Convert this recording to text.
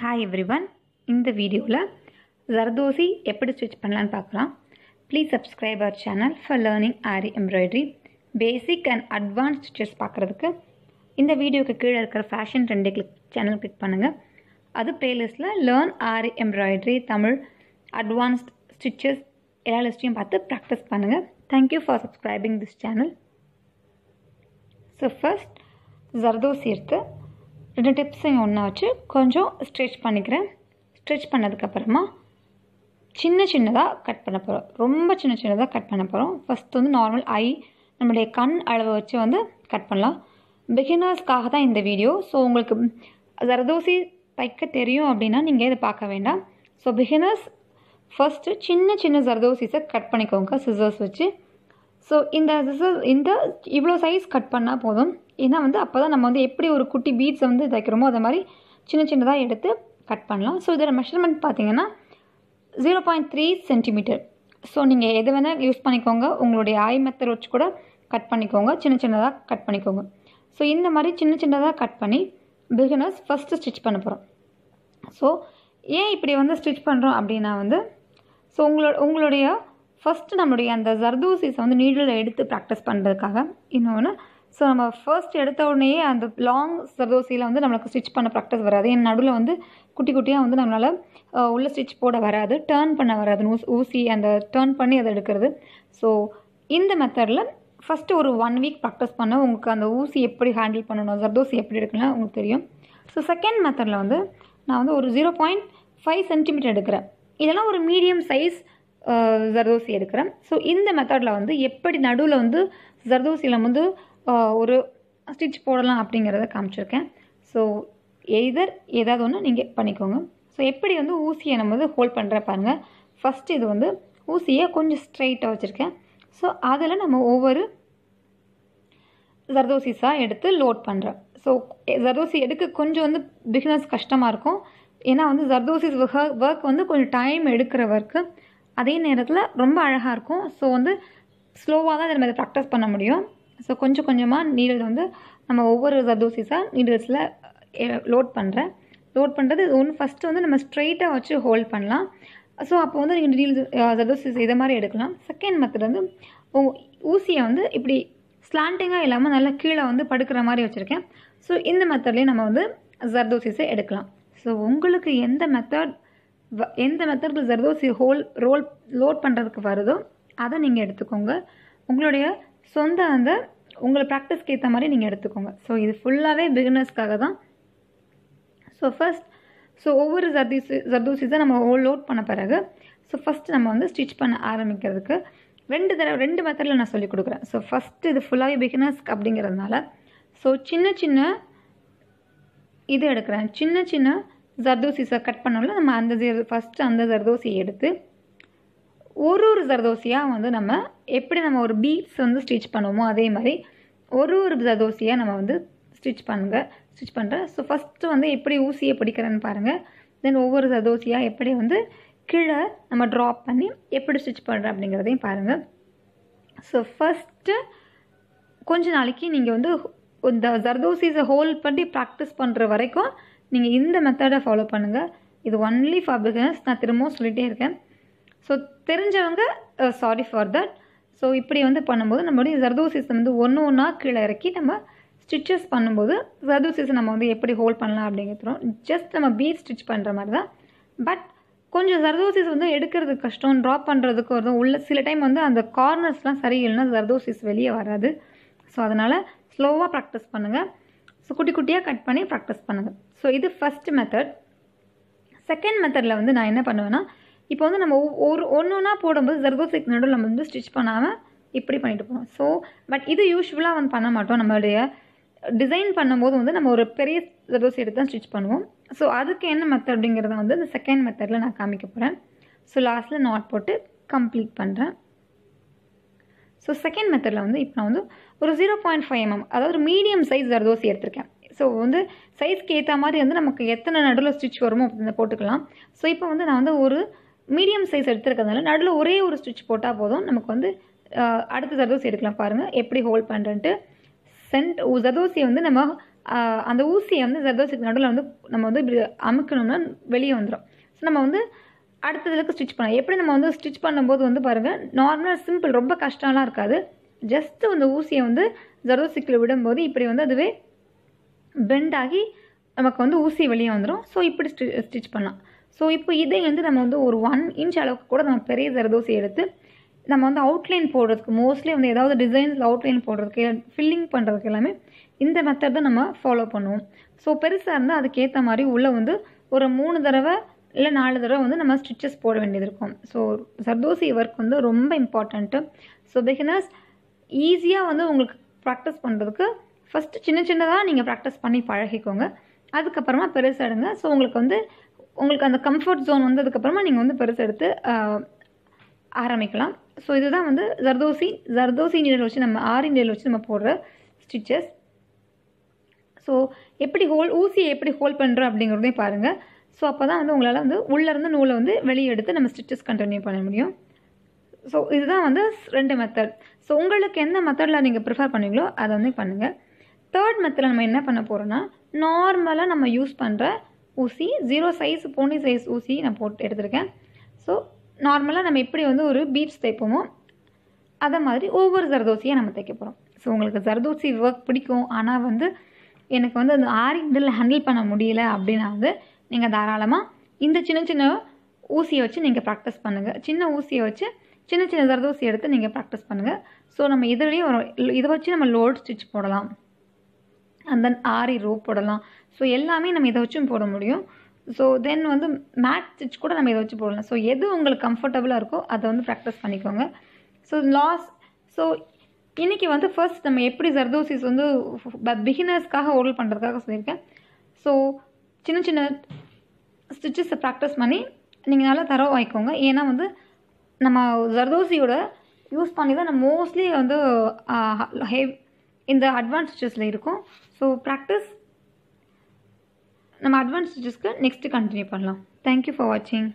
Hi everyone, இந்த வீடியோவில் ஜர்தோசி எப்படி ஸ்டிச் பண்ணலான்னு பார்க்கலாம். Please subscribe our channel for learning aari embroidery basic and advance stitches பார்க்குறதுக்கு இந்த வீடியோக்கு கீழே இருக்கிற ஃபேஷன் ட்ரெண்டை சேனல் கிளிக் பண்ணுங்கள். அது ப்ளேலிஸ்ட்டில் லேர்ன் ஆரி எம்ப்ராய்டரி தமிழ் அட்வான்ஸ்ட் ஸ்டிச்சஸ் எல்லா லிஸ்ட்டையும் பார்த்து ப்ராக்டிஸ் பண்ணுங்கள். Thank you for subscribing this channel. So first zardozi எடுத்து 2 டிப்ஸையும் ஒன்றா வச்சு கொஞ்சம் ஸ்ட்ரெச் பண்ணிக்கிறேன். ஸ்ட்ரெச் பண்ணதுக்கப்புறமா சின்ன சின்னதாக கட் பண்ண போகிறோம். ரொம்ப சின்ன சின்னதாக கட் பண்ண போகிறோம். ஃபஸ்ட்டு வந்து நார்மல் நம்மளுடைய கண் அளவை வச்சு வந்து கட் பண்ணலாம். பிகினர்ஸ்க்காக தான் இந்த வீடியோ. ஸோ உங்களுக்கு ஜர்தோசி தைக்க தெரியும் அப்படின்னா நீங்கள் இதை பார்க்க வேண்டாம். ஸோ பிகினர்ஸ் ஃபஸ்ட்டு சின்ன சின்ன ஜர்தோசிஸை கட் பண்ணிக்கோங்க சிசர்ஸ் வச்சு. ஸோ இந்த இவ்வளோ சைஸ் கட் பண்ணால் போதும். ஏன்னா வந்து அப்போ தான் நம்ம வந்து எப்படி ஒரு குட்டி பீட்ஸை வந்து தைக்கிறோமோ அதை மாதிரி சின்ன சின்னதாக எடுத்து கட் பண்ணலாம். ஸோ இதோட மெஷர்மெண்ட் பார்த்தீங்கன்னா 0.3 சென்டிமீட்டர். ஸோ நீங்கள் எது வேணால் யூஸ் பண்ணிக்கோங்க. உங்களுடைய மெத்தட் வச்சு கூட கட் பண்ணிக்கோங்க. சின்ன சின்னதாக கட் பண்ணிக்கோங்க. ஸோ இந்த மாதிரி சின்ன சின்னதாக கட் பண்ணி பிகினர்ஸ் ஃபஸ்ட்டு ஸ்டிச் பண்ண போகிறோம். ஸோ ஏன் இப்படி வந்து ஸ்டிச் பண்ணுறோம் அப்படின்னா வந்து ஸோ உங்களுடைய ஃபஸ்ட்டு நம்மளுடைய அந்த ஜர்தோசிஸை வந்து நீடில் எடுத்து ப்ராக்டிஸ் பண்ணுறதுக்காக. இன்னொன்று ஸோ நம்ம ஃபர்ஸ்ட் எடுத்த உடனேயே அந்த லாங் ஜர்தோசியில் வந்து நம்மளுக்கு ஸ்டிச் பண்ண ப்ராக்டிஸ் வராது. என் நடுவில் வந்து குட்டி குட்டியாக வந்து நம்மளால் உள்ள ஸ்டிச் போட வராது, டேர்ன் பண்ண வராது. ஊசி அந்த டேர்ன் பண்ணி அதை எடுக்கிறது. ஸோ இந்த மெத்தடில் ஃபஸ்ட்டு ஒரு 1 வீக் ப்ராக்டிஸ் பண்ண உங்களுக்கு அந்த ஊசி எப்படி ஹேண்டில் பண்ணணும், ஜர்தோசி எப்படி எடுக்கலாம் உங்களுக்கு தெரியும். ஸோ செகண்ட் மெத்தடில் வந்து நான் வந்து ஒரு 0.5 சென்டிமீட்டர் எடுக்கிறேன். இதெல்லாம் ஒரு மீடியம் சைஸ் ஜர்தோசி எடுக்கிறேன். ஸோ இந்த மெத்தடில் வந்து எப்படி நடுவில் வந்து ஜர்தோசியில் வந்து ஒரு ஸ்டிச் போடலாம் அப்படிங்கிறத காமிச்சிருக்கேன். ஸோ ஏதாவது ஒன்று நீங்கள் பண்ணிக்கோங்க. ஸோ எப்படி வந்து ஊசியை நம்ம வந்து ஹோல்ட் பண்ணுற பாருங்கள். ஃபஸ்ட்டு இது வந்து ஊசியை கொஞ்சம் ஸ்ட்ரைட்டாக வச்சுருக்கேன். ஸோ அதில் நம்ம ஒவ்வொரு ஜர்தோசிஸாக எடுத்து லோட் பண்ணுறேன். ஸோ ஜர்தோசி எடுக்க கொஞ்சம் வந்து பிகினர்ஸ் கஷ்டமாக இருக்கும். ஏன்னா வந்து ஜர்தோசிஸ் ஒர்க் வந்து கொஞ்சம் டைம் எடுக்கிற ஒர்க்கு, அதே நேரத்தில் ரொம்ப அழகாக இருக்கும். ஸோ வந்து ஸ்லோவாக தான் நம்ம இதை ப்ராக்டிஸ் பண்ண முடியும். ஸோ கொஞ்சம் கொஞ்சமாக நீடில் வந்து நம்ம ஒவ்வொரு ஜர்தோசிஸாக நீடில்ஸில் லோட் பண்ணுறது ஒன்று ஃபஸ்ட்டு வந்து நம்ம ஸ்ட்ரைட்டாக வச்சு ஹோல்ட் பண்ணலாம். ஸோ அப்போ வந்து நீங்கள் நீடில் ஜர்தோசிஸ் இதை மாதிரி எடுக்கலாம். செகண்ட் மெத்தட் வந்து ஊசியை வந்து இப்படி ஸ்லாண்டிங்காக இல்லாமல் நல்லா கீழே வந்து படுக்கிற மாதிரி வச்சுருக்கேன். ஸோ இந்த மெத்தட்லேயே நம்ம வந்து ஜர்தோசிஸை எடுக்கலாம். ஸோ உங்களுக்கு எந்த மெத்தடில் ஜர்தோசி லோட் பண்ணுறதுக்கு வருதோ அதை நீங்கள் எடுத்துக்கோங்க. உங்களுடைய சொந்த உங்களை ப்ராக்டிஸ்க்கு ஏற்ற மாதிரி நீங்கள் எடுத்துக்கோங்க. ஸோ இது ஃபுல்லாகவே பிகினர்ஸ்க்காக தான். ஸோ ஒவ்வொரு ஜர்தோசிஸை நம்ம லோட் பண்ண பிறகு ஸோ ஃபஸ்ட்டு நம்ம வந்து ஸ்டிச் பண்ண ஆரம்பிக்கிறதுக்கு 2 மெத்தடில் நான் சொல்லிக் கொடுக்குறேன். ஸோ ஃபஸ்ட்டு இது ஃபுல்லாகவே பிகினர்ஸ் அப்படிங்கிறதுனால ஸோ சின்ன சின்ன இது எடுக்கிறேன். சின்ன சின்ன ஜர்தோசிஸை கட் பண்ணோம்ல நம்ம ஃபஸ்ட்டு அந்த ஜர்தோசியை எடுத்து ஒரு ஜர்தோசியாக வந்து நம்ம எப்படி நம்ம ஒரு பீட்ஸ் வந்து ஸ்டிச் பண்ணுவோமோ அதே மாதிரி ஒரு ஜர்தோசியாக நம்ம வந்து ஸ்டிச் பண்ணுறேன். ஸோ ஃபஸ்ட்டு வந்து எப்படி ஊசியை பிடிக்கிறேன்னு பாருங்கள். தென் ஒவ்வொரு ஜர்தோசியாக எப்படி வந்து கீழே நம்ம ட்ராப் பண்ணி எப்படி ஸ்டிச் பண்ணுறேன் அப்படிங்கிறதையும் பாருங்கள். ஸோ ஃபஸ்ட்டு கொஞ்ச நாளைக்கு நீங்கள் வந்து இந்த ஜர்தோசிஸை ஹோல்ட் பண்ணி ப்ராக்டிஸ் பண்ணுற வரைக்கும் நீங்கள் இந்த மெத்தடை ஃபாலோ பண்ணுங்கள். இது ஒன்லி ஃபார் பிகினர்ஸ். நான் திரும்பவும் சொல்லிகிட்டே இருக்கேன். ஸோ தெரிஞ்சவங்க சாரி ஃபார் தட். ஸோ இப்படி வந்து பண்ணும்போது நம்மளுடைய ஜர்தோசிஸை வந்து ஒன்றா கீழே இறக்கி நம்ம ஸ்டிச்சஸ் பண்ணும்போது ஜர்தோசிஸை நம்ம வந்து எப்படி ஹோல்ட் பண்ணலாம் அப்படிங்கிறோம். ஜஸ்ட் நம்ம பீட் ஸ்டிச் பண்ணுற மாதிரி தான். பட் கொஞ்சம் ஜர்தோசிஸ் வந்து எடுக்கிறதுக்கு கஷ்டம், ட்ராப் பண்ணுறதுக்கு வரும். உள்ள சில டைம் வந்து அந்த கார்னர்ஸ்லாம் சரியில்லைன்னா ஜர்தோசிஸ் வெளியே வராது. ஸோ அதனால் ஸ்லோவாக ப்ராக்டிஸ் பண்ணுங்கள். ஸோ குட்டி குட்டியாக கட் பண்ணி ப்ராக்டிஸ் பண்ணுங்கள். ஸோ இது ஃபஸ்ட் மெத்தட். செகண்ட் மெத்தடில் வந்து நான் என்ன பண்ணுவேன்னா இப்போ வந்து நம்ம ஒன்றா போடும்போது ஜர்தோசிக்கு நடுவில் நம்ம வந்து ஸ்டிச் பண்ணாமல் இப்படி பண்ணிட்டு போவோம். ஸோ பட் இது யூஸ்வலாக வந்து பண்ண மாட்டோம். நம்மளுடைய டிசைன் பண்ணும்போது வந்து நம்ம ஒரு பெரிய ஜர்தோசி எடுத்து தான் ஸ்டிச் பண்ணுவோம். ஸோ அதுக்கு என்ன மெத்தட் அப்படிங்கிறத வந்து இந்த செகண்ட் மெத்தடில் நான் காமிக்க போகிறேன். ஸோ லாஸ்ட்டில் நாட் போட்டு கம்ப்ளீட் பண்ணுறேன். ஸோ செகண்ட் மெத்தடில் வந்து இப்போ நான் வந்து ஒரு 0.5 mm அதாவது மீடியம் சைஸ் ஜர்தோசி எடுத்திருக்கேன். ஸோ வந்து சைஸ்க்கு ஏற்ற மாதிரி வந்து நமக்கு எத்தனை நடுவில் ஸ்டிச் வருமோ அப்படின்னு போட்டுக்கலாம். ஸோ இப்போ வந்து நான் வந்து ஒரு மீடியம் சைஸ் எடுத்துருக்கிறதுனால நடுவில் ஒரே ஒரு ஸ்டிச் போட்டால் போதும். நமக்கு வந்து அடுத்த ஜர்தோசி எடுக்கலாம். பாருங்கள் எப்படி ஹோல்ட் பண்ணுறேன்ட்டு. ஜர்தோசியை வந்து நம்ம அந்த ஊசியை வந்து ஜர்தோசிக்கு நடுவில் வந்து நம்ம வந்து இப்படி அமுக்கணும்னா வெளியே வந்துடும். ஸோ நம்ம வந்து அடுத்ததுக்கு ஸ்டிச் பண்ணலாம். எப்படி நம்ம வந்து ஸ்டிச் பண்ணும்போது வந்து பாருங்கள், நார்மலாக சிம்பிள், ரொம்ப கஷ்டம்லாம் இருக்காது. ஜஸ்ட்டு அந்த ஊசியை வந்து ஜர்தோசிக்கில் விடும்போது இப்படி வந்து அதுவே பெண்ட் ஆகி நமக்கு வந்து ஊசி வெளியே வந்துடும். ஸோ இப்படி ஸ்டிச் பண்ணலாம். ஸோ இப்போ இதை வந்து நம்ம வந்து ஒரு 1 இன்ச் அளவுக்கு கூட நம்ம பெரிய ஜர்தோசி எடுத்து நம்ம வந்து அவுட்லைன் போடுறதுக்கு, மோஸ்ட்லி வந்து ஏதாவது டிசைன்ஸில் அவுட்லைன் போடுறதுக்கு, ஃபில்லிங் பண்ணுறதுக்கு எல்லாமே இந்த மெத்தட் தான் நம்ம ஃபாலோ பண்ணுவோம். ஸோ பெருசாக இருந்தால் அதுக்கேற்ற மாதிரி உள்ளே வந்து ஒரு 3 தடவை இல்லை 4 தடவை வந்து நம்ம ஸ்டிச்சஸ் போட வேண்டியது இருக்கும். ஸோ ஜர்தோசி ஒர்க் வந்து ரொம்ப இம்பார்ட்டண்ட்டு. ஸோ பிகினர்ஸ் ஈஸியாக வந்து உங்களுக்கு ப்ராக்டிஸ் பண்ணுறதுக்கு ஃபஸ்ட்டு சின்னதாக நீங்கள் ப்ராக்டிஸ் பண்ணி பழகிக்கோங்க. அதுக்கப்புறமா பெருசு எடுங்க. ஸோ உங்களுக்கு அந்த கம்ஃபர்ட் ஜோன் வந்ததுக்கப்புறமா நீங்கள் வந்து பெருசு எடுத்து ஆரம்பிக்கலாம். ஸோ இதுதான் வந்து ஜர்தோசி நீடல் வச்சு நம்ம ஆரி நீடல் வச்சு நம்ம போடுற ஸ்டிச்சஸ். ஸோ எப்படி ஊசியை எப்படி ஹோல்ட் பண்ணுறோம் அப்படிங்கிறதையும் பாருங்கள். ஸோ அப்போ தான் வந்து உங்களால் வந்து உள்ளேருந்து நூலை வந்து வெளியே எடுத்து நம்ம ஸ்டிச்சஸ் கண்டினியூ பண்ண முடியும். ஸோ இதுதான் வந்து 2 மெத்தட். ஸோ உங்களுக்கு எந்த மெத்தடில் நீங்கள் ப்ரிஃபர் பண்ணுவீங்களோ அதை வந்து பண்ணுங்கள். 3rd மெத்தடில் நம்ம என்ன பண்ண போகிறோன்னா, நார்மலாக நம்ம யூஸ் பண்ணுற ஊசி 0 சைஸ் போனி சைஸ் ஊசி நான் போட்டு எடுத்திருக்கேன். ஸோ நார்மலாக நம்ம எப்படி வந்து ஒரு பீட்ஸ் தைப்போமோ அதை மாதிரி ஒவ்வொரு ஜர்தோசியை நம்ம தைக்க போகிறோம். ஸோ உங்களுக்கு ஜர்தோசி ஒர்க் பிடிக்கும், ஆனால் வந்து எனக்கு வந்து அந்த ஆரி நீடில் ஹேண்டில் பண்ண முடியல அப்படின்னா வந்து நீங்கள் தாராளமாக இந்த சின்ன ஊசியை வச்சு நீங்கள் ப்ராக்டிஸ் பண்ணுங்கள். சின்ன ஊசியை வச்சு சின்ன ஜர்தோசி எடுத்து நீங்கள் ப்ராக்டிஸ் பண்ணுங்கள். ஸோ நம்ம இதை வச்சு நம்ம லோட் ஸ்டிச் போடலாம், அண்ட் தென் ஆரி ரோப் போடலாம். ஸோ எல்லாமே நம்ம இதை வச்சும் போட முடியும். ஸோ தென் வந்து மேட் ஸ்டிச் கூட நம்ம இதை வச்சு போடலாம். ஸோ எது உங்களுக்கு கம்ஃபர்டபுளாக இருக்கோ அதை வந்து ப்ராக்டிஸ் பண்ணிக்கோங்க. ஸோ இன்றைக்கி வந்து ஃபர்ஸ்ட் நம்ம எப்படி ஜர்தோசிஸ் வந்து பிகினர்ஸ்க்காக ஹோல்ட் பண்ணுறதுக்காக சொல்லியிருக்கேன். ஸோ சின்ன ஸ்டிச்சஸை ப்ராக்டிஸ் பண்ணி நீங்கள் நல்லா தரவு வாங்கிக்கோங்க. ஏன்னா வந்து நம்ம ஜர்தோசியோட யூஸ் பண்ணி தான் நம்ம மோஸ்ட்லி வந்து இந்த அட்வான்ஸ் ஸ்டிச்சஸில் இருக்கும். ஸோ ப்ராக்டிஸ் நம்ம அட்வான்ஸ் ஸ்டிச்சஸ்க்கு நெக்ஸ்ட்டு கண்டினியூ பண்ணலாம். தேங்க்யூ ஃபார் வாட்சிங்.